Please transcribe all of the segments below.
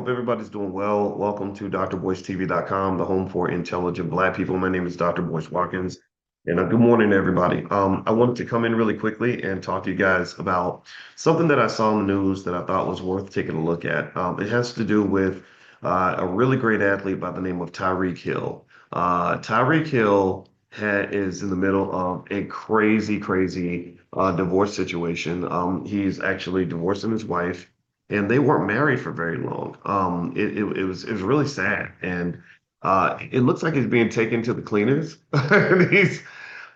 Hope everybody's doing well. Welcome to drboycetv.com, the home for intelligent Black people. My name is Dr. Boyce Watkins, and good morning, everybody. I wanted to come in really quickly and talk to you guys about something that I saw in the news that I thought was worth taking a look at. It has to do with a really great athlete by the name of Tyreek Hill. Tyreek Hill is in the middle of a crazy divorce situation. He's actually divorcing his wife and they weren't married for very long. It was really sad, and it looks like he's being taken to the cleaners. And he's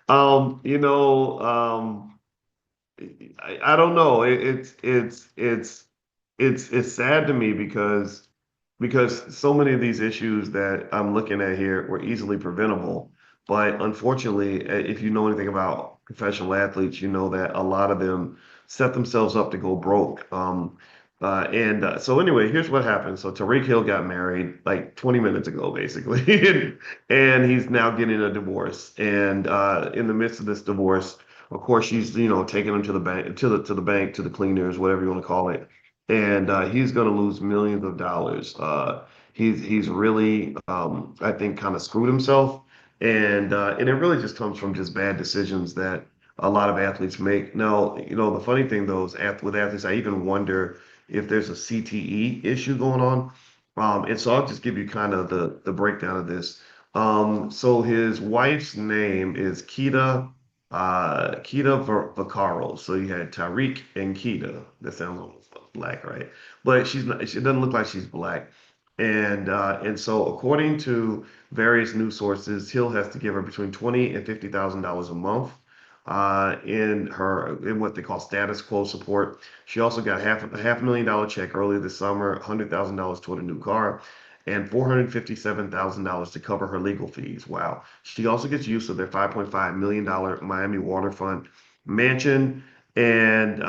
you know I don't know. It's sad to me because so many of these issues that I'm looking at here were easily preventable. But unfortunately, if you know anything about professional athletes, you know that a lot of them set themselves up to go broke. So anyway, here's what happened. So Tariq Hill got married like 20 minutes ago, basically, and he's now getting a divorce. And in the midst of this divorce, of course, she's taking him to the bank, to the cleaners, whatever you want to call it, and he's going to lose millions of dollars. He's really, I think, kind of screwed himself, and it really just comes from just bad decisions that a lot of athletes make. Now, the funny thing though is with athletes, I even wonder if there's a CTE issue going on. And so I'll just give you kind of the breakdown of this. So his wife's name is Kita Vaccaro. So you had Tyreek and Kita. That sounds almost black, right? But she's not. She doesn't look like she's black. And so according to various news sources, Hill has to give her between $20,000 and $50,000 a month in what they call status quo support. She also got a $500,000 check earlier this summer, $100,000 toward a new car, and $457,000 to cover her legal fees. Wow. She also gets use of their $5.5 million Miami waterfront mansion. And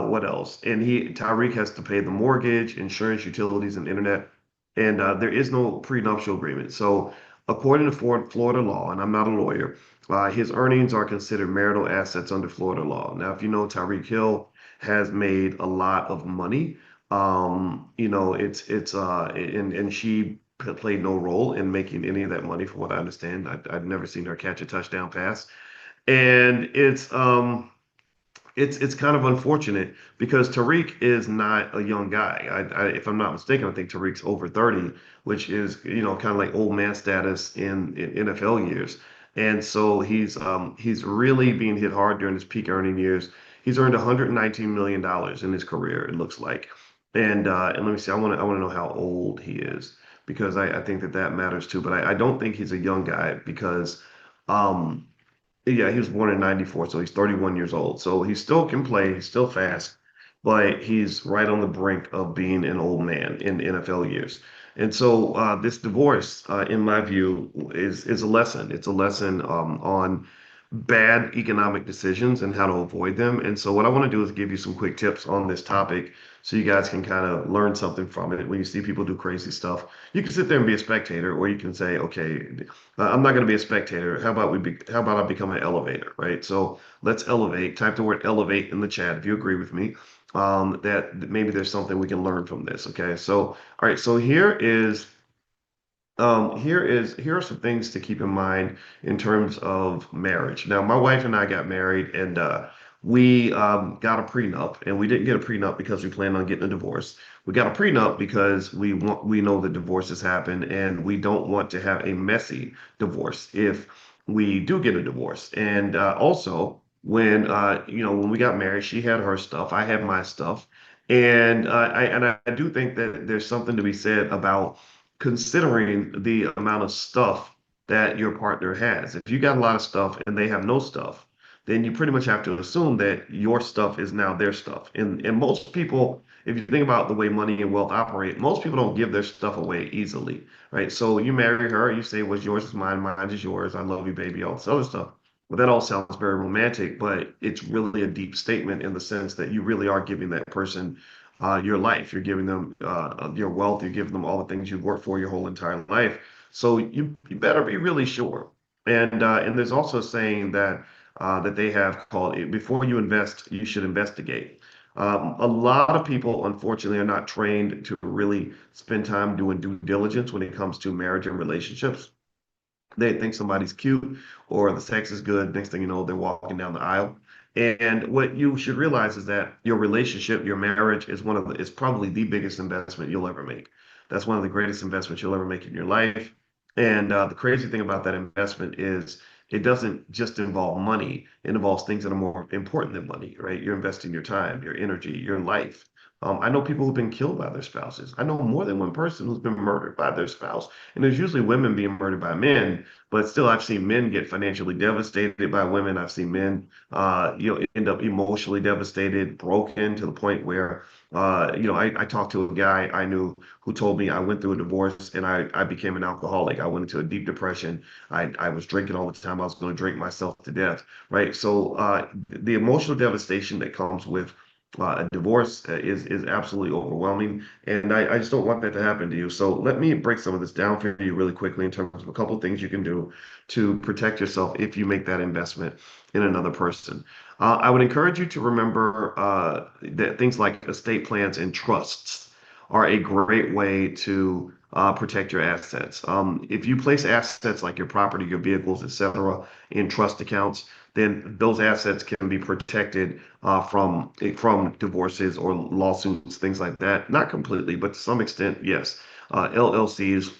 what else? And Tyreek has to pay the mortgage, insurance, utilities, and internet. And there is no prenuptial agreement. So, according to Florida law, and I'm not a lawyer, his earnings are considered marital assets under Florida law. Now, if you know, Tyreek Hill has made a lot of money. And she played no role in making any of that money, from what I understand. I've never seen her catch a touchdown pass, and it's kind of unfortunate because Tariq is not a young guy. If I'm not mistaken, I think Tariq's over 30, which is kind of like old man status in NFL years. And so he's really being hit hard during his peak earning years. He's earned $119 million in his career, it looks like. And let me see, I want to know how old he is because I think that matters too. But I don't think he's a young guy because um, yeah, he was born in 94, so he's 31 years old. So he still can play, he's still fast, but he's right on the brink of being an old man in NFL years. And so this divorce, in my view, is a lesson. It's a lesson on bad economic decisions and how to avoid them. And so what I want to do is give you some quick tips on this topic so you guys can kind of learn something from it. When you see people do crazy stuff, you can sit there and be a spectator, or you can say, okay, I'm not going to be a spectator. How about I become an elevator, right? So let's elevate. Type the word elevate in the chat if you agree with me. That maybe there's something we can learn from this. Okay. So, all right. So here are some things to keep in mind in terms of marriage. Now, my wife and I got married, and we got a prenup, and we didn't get a prenup because we planned on getting a divorce. We got a prenup because we know that divorces happen, and we don't want to have a messy divorce if we do get a divorce. And also, when we got married, she had her stuff, I had my stuff, and I do think that there's something to be said about considering the amount of stuff that your partner has. If you got a lot of stuff and they have no stuff, then you pretty much have to assume that your stuff is now their stuff. And most people, if you think about the way money and wealth operate, most people don't give their stuff away easily, right? So you marry her, you say, what's yours is mine, mine is yours, I love you, baby, all this other stuff. Well, that all sounds very romantic, but it's really a deep statement in the sense that you really are giving that person your life. You're giving them your wealth. You're giving them all the things you've worked for your whole entire life. So you better be really sure. And there's also a saying that they have called before you invest, you should investigate. A lot of people, unfortunately, are not trained to really spend time doing due diligence when it comes to marriage and relationships. They think somebody's cute or the sex is good. Next thing you know, they're walking down the aisle. And what you should realize is that your relationship, your marriage is is probably the biggest investment you'll ever make. That's one of the greatest investments you'll ever make in your life. And the crazy thing about that investment is it doesn't just involve money. It involves things that are more important than money, right? You're investing your time, your energy, your life. I know people who've been killed by their spouses. I know more than one person who's been murdered by their spouse. And there's usually women being murdered by men, but still, I've seen men get financially devastated by women. I've seen men, end up emotionally devastated, broken to the point where, I talked to a guy I knew who told me I went through a divorce and I became an alcoholic. I went into a deep depression. I was drinking all the time. I was going to drink myself to death, right? So the emotional devastation that comes with a divorce is absolutely overwhelming, and I just don't want that to happen to you. So let me break some of this down for you really quickly in terms of a couple of things you can do to protect yourself if you make that investment in another person. I would encourage you to remember that things like estate plans and trusts are a great way to protect your assets. If you place assets like your property, your vehicles, etc., in trust accounts, then those assets can be protected from divorces or lawsuits, things like that. Not completely, but to some extent, yes. LLCs,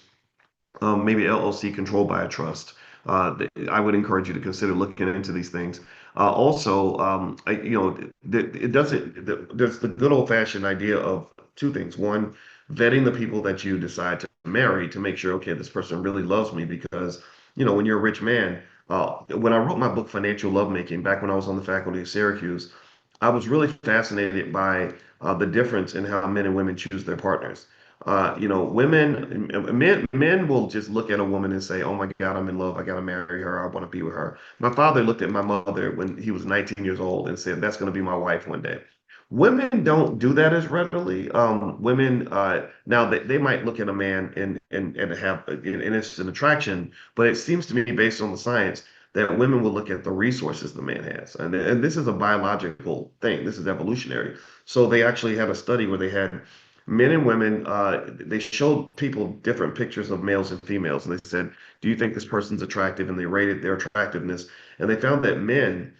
maybe LLC controlled by a trust. I would encourage you to consider looking into these things. Also, it doesn't. There's the good old-fashioned idea of two things. One, vetting the people that you decide to marry to make sure, okay, this person really loves me because, when you're a rich man, when I wrote my book, Financial Lovemaking, back when I was on the faculty of Syracuse, I was really fascinated by the difference in how men and women choose their partners. Men will just look at a woman and say, "Oh my God, I'm in love. I got to marry her. I want to be with her." My father looked at my mother when he was 19 years old and said, "That's going to be my wife one day." Women don't do that as readily. Women now they might look at a man and have an instant attraction, but it seems to me, based on the science, that women will look at the resources the man has, and this is a biological thing. This is evolutionary. So they actually had a study where they had men and women. They showed people different pictures of males and females, and they said, "Do you think this person's attractive?" And they rated their attractiveness, and they found that men,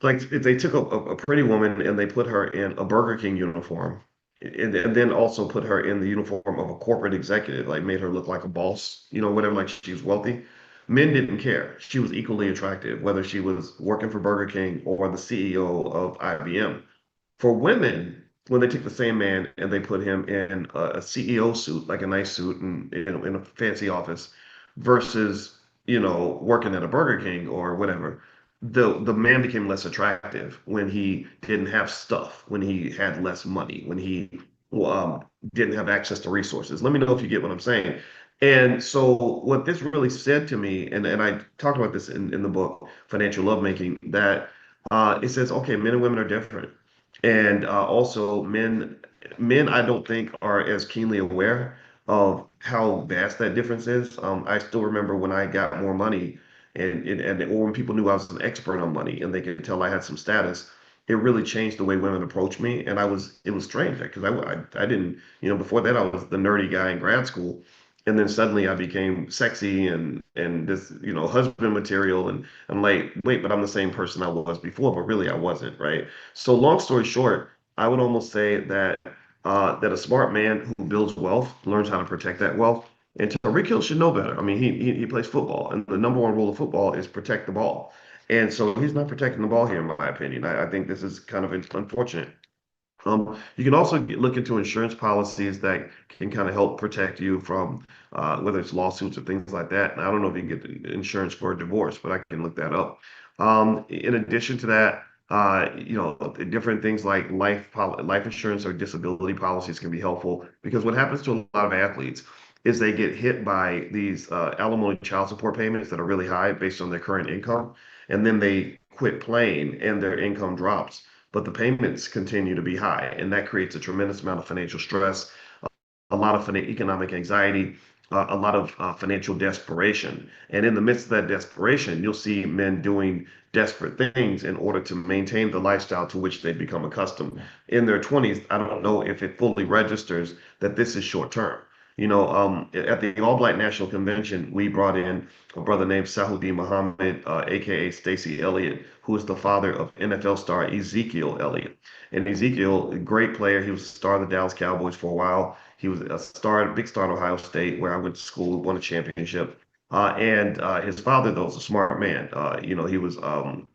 like if they took a pretty woman and they put her in a Burger King uniform and then also put her in the uniform of a corporate executive, like made her look like a boss, whatever, like she was wealthy. Men didn't care. She was equally attractive, whether she was working for Burger King or the CEO of IBM. For women, when they took the same man and they put him in a CEO suit, like a nice suit and in a fancy office, versus working at a Burger King or whatever, the man became less attractive when he didn't have stuff, when he had less money, when he um, didn't have access to resources. Let me know if you get what I'm saying. And so what this really said to me, and I talked about this in the book, Financial Lovemaking, that it says, okay, men and women are different. And also men I don't think are as keenly aware of how vast that difference is. I still remember when I got more money or when people knew I was an expert on money and they could tell I had some status, it really changed the way women approached me. And it was strange because I didn't, before that I was the nerdy guy in grad school. And then suddenly I became sexy and this, husband material. And I'm like, wait, but I'm the same person I was before, but really I wasn't, right? So long story short, I would almost say that that a smart man who builds wealth learns how to protect that wealth. And Tyreek Hill should know better. I mean, he plays football, and the number one rule of football is protect the ball. And so he's not protecting the ball here, in my opinion. I think this is kind of unfortunate. You can also look into insurance policies that can kind of help protect you from whether it's lawsuits or things like that. And I don't know if you can get the insurance for a divorce, but I can look that up. In addition to that, different things like life insurance or disability policies can be helpful because what happens to a lot of athletes is they get hit by these alimony child support payments that are really high based on their current income, and then they quit playing and their income drops, but the payments continue to be high, and that creates a tremendous amount of financial stress, a lot of economic anxiety. a lot of financial desperation. And in the midst of that desperation, you'll see men doing desperate things in order to maintain the lifestyle to which they've become accustomed. In their 20s, I don't know if it fully registers that this is short term. At the All Black National Convention, we brought in a brother named Sahudi Muhammad, aka Stacey Elliott, who is the father of NFL star Ezekiel Elliott. And Ezekiel, a great player, he was a star of the Dallas Cowboys for a while. He was a star, big star at Ohio State, where I went to school, won a championship. And his father, though, was a smart man. He was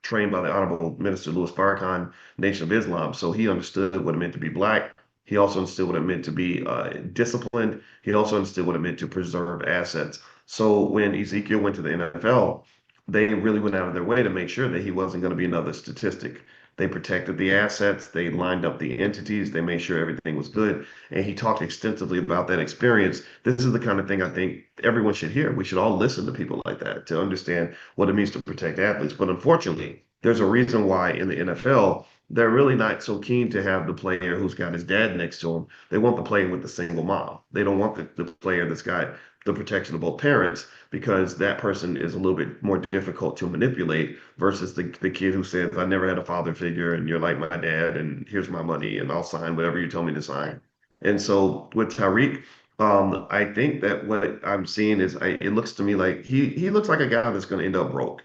trained by the Honorable Minister Louis Farrakhan, Nation of Islam, so he understood what it meant to be black. He also understood what it meant to be disciplined. He also understood what it meant to preserve assets. So when Ezekiel went to the NFL, they really went out of their way to make sure that he wasn't going to be another statistic. They protected the assets, they lined up the entities, they made sure everything was good. And he talked extensively about that experience. This is the kind of thing I think everyone should hear. We should all listen to people like that to understand what it means to protect athletes. But unfortunately, there's a reason why in the NFL, they're really not so keen to have the player who's got his dad next to him. They want the player with the single mom. They don't want the player that's got the protection of both parents because that person is a little bit more difficult to manipulate versus the kid who says, I never had a father figure and you're like my dad and here's my money and I'll sign whatever you tell me to sign. And so with Tyreek, I think that what I'm seeing is it looks to me like he looks like a guy that's going to end up broke.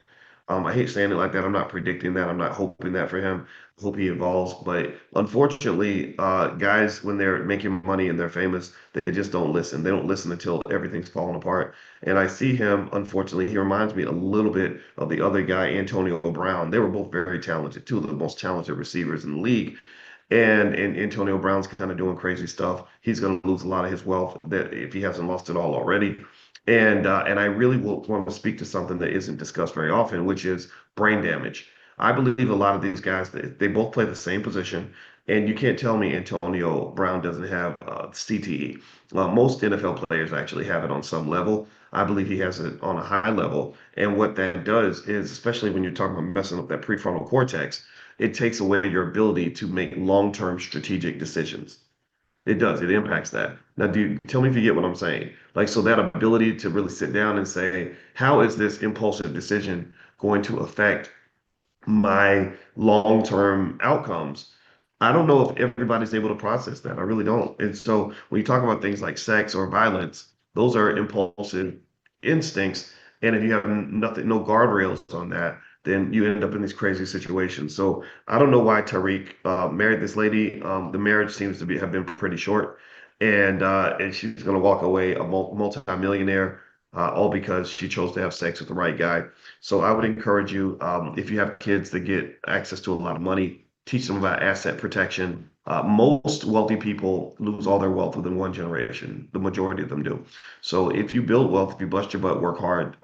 I hate saying it like that. I'm not predicting that. I'm not hoping that for him. Hope he evolves. But unfortunately, guys, when they're making money and they're famous, they just don't listen. They don't listen until everything's falling apart. And I see him, unfortunately, he reminds me a little bit of the other guy, Antonio Brown. They were both very talented, two of the most talented receivers in the league. And Antonio Brown's kind of doing crazy stuff. He's going to lose a lot of his wealth that if he hasn't lost it all already. And I really will want to speak to something that isn't discussed very often, which is brain damage. I believe a lot of these guys they both play the same position, and you can't tell me Antonio Brown doesn't have CTE. Most NFL players actually have it on some level. I believe he has it on a high level, and what that does is, especially when you're talking about messing up that prefrontal cortex, it takes away your ability to make long-term strategic decisions. It does. It impacts that. Now, do you tell me if you get what I'm saying? Like, so that ability to really sit down and say, how is this impulsive decision going to affect my long-term outcomes? I don't know if everybody's able to process that. I really don't. And so when you talk about things like sex or violence, those are impulsive instincts. And if you have nothing, no guardrails on that, then you end up in these crazy situations. So I don't know why Tariq married this lady. The marriage seems to be have been pretty short, and she's going to walk away a multi-millionaire, all because she chose to have sex with the right guy. So I would encourage you, if you have kids that get access to a lot of money, teach them about asset protection. Most wealthy people lose all their wealth within one generation. The majority of them do. So if you build wealth, if you bust your butt, work hard,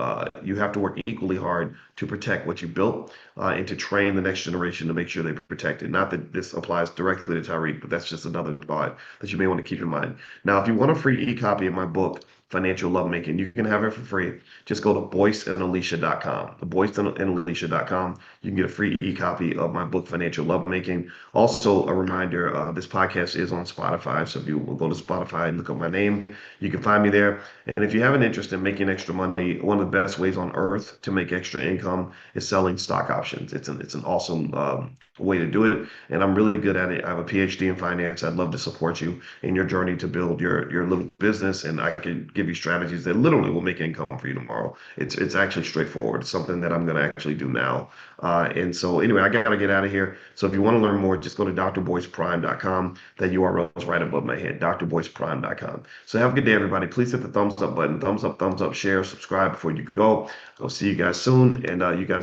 you have to work equally hard to protect what you built and to train the next generation to make sure they protect it. Not that this applies directly to Tyreek, but that's just another thought that you may want to keep in mind. Now, if you want a free e-copy of my book, Financial Lovemaking, you can have it for free. Just go to boyceandalicia.com. Boyceandalicia.com. You can get a free e-copy of my book, Financial Lovemaking. Also, a reminder, this podcast is on Spotify. So if you will go to Spotify and look up my name, you can find me there. And if you have an interest in making extra money, one of the best ways on earth to make extra income is selling stock options. It's an awesome way to do it. And I'm really good at it. I have a PhD in finance. I'd love to support you in your journey to build your little business. And I can give you strategies that literally will make income for you tomorrow. It's actually straightforward. It's something that I'm going to actually do now. And so anyway, I got to get out of here. So if you want to learn more, just go to drboyceprime.com. That URL is right above my head, drboyceprime.com. So have a good day, everybody. Please hit the thumbs up button, thumbs up, share, subscribe before you go. I'll see you guys soon. And you guys